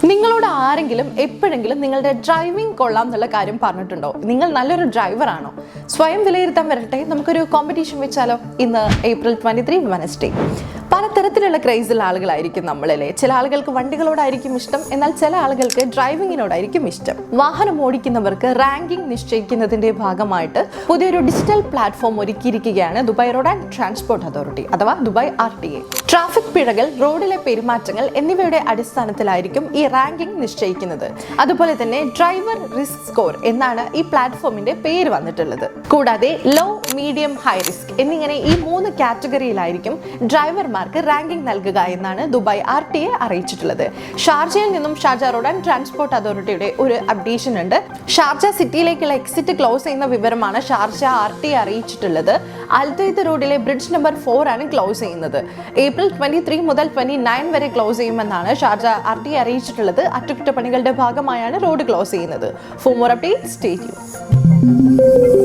നിങ്ങളോട് ആരെങ്കിലും എപ്പോഴെങ്കിലും നിങ്ങളുടെ ഡ്രൈവിംഗ് കൊള്ളാം എന്നുള്ള കാര്യം പറഞ്ഞിട്ടുണ്ടോ? നിങ്ങൾ നല്ലൊരു ഡ്രൈവർ ആണോ? സ്വയം വിലയിരുത്താൻ വരട്ടെ, നമുക്കൊരു കോമ്പറ്റീഷൻ വെച്ചാലോ? ഇന്ന് April 23 വെനസ്ഡേ. പലതരത്തിലുള്ള ക്രൈസുള്ള ആളുകളായിരിക്കും നമ്മളല്ലേ. ചില ആളുകൾക്ക് വണ്ടികളോടായിരിക്കും ഇഷ്ടം, എന്നാൽ ചില ആളുകൾക്ക് ഡ്രൈവിങ്ങിനോടായിരിക്കും ഇഷ്ടം. വാഹനം ഓടിക്കുന്നവർക്ക് റാങ്കിംഗ് നിശ്ചയിക്കുന്നതിന്റെ ഭാഗമായിട്ട് പുതിയൊരു ഡിജിറ്റൽ പ്ലാറ്റ്ഫോം ഒരുക്കിയിരിക്കുകയാണ് Dubai road and transport authority അഥവാ ദുബായ് RTA. ട്രാഫിക് പിഴകൾ, റോഡിലെ പെരുമാറ്റങ്ങൾ എന്നിവയുടെ അടിസ്ഥാനത്തിലായിരിക്കും ഈ റാങ്കിംഗ് നിശ്ചയിക്കുന്നത്. അതുപോലെ തന്നെ ഡ്രൈവർ റിസ്ക് സ്കോർ എന്നാണ് ഈ പ്ലാറ്റ്ഫോമിന്റെ പേര് വന്നിട്ടുള്ളത്. കൂടാതെ ലോ, മീഡിയം, ഹൈ റിസ്ക് എന്നിങ്ങനെ ഈ 3 കാറ്റഗറിയിലായിരിക്കും ഡ്രൈവർമാർക്ക് റാങ്കിംഗ് നൽകുക എന്നാണ് ദുബായ് RTA അറിയിച്ചിട്ടുള്ളത്. ഷാർജയിൽ നിന്നും ഷാർജ റോഡ് ആൻഡ് ട്രാൻസ്പോർട്ട് അതോറിറ്റിയുടെ ഒരു അപ്ഡേഷൻ ഉണ്ട്. ഷാർജ സിറ്റിയിലേക്കുള്ള എക്സിറ്റ് ക്ലോസ് ചെയ്യുന്ന വിവരമാണ് ഷാർജ RTA അറിയിച്ചിട്ടുള്ളത്. അൽതൈദ് റോഡിലെ ബ്രിഡ്ജ് നമ്പർ 4 ആണ് ക്ലോസ് ചെയ്യുന്നത്. April 23 മുതൽ 29 വരെ ക്ലോസ് ചെയ്യുമെന്നാണ് ഷാർജ RTA അറിയിച്ചിട്ടുള്ളത്. അറ്റകുറ്റപ്പണികളുടെ ഭാഗമായാണ് റോഡ് ക്ലോസ് ചെയ്യുന്നത്. For more updates stay tuned.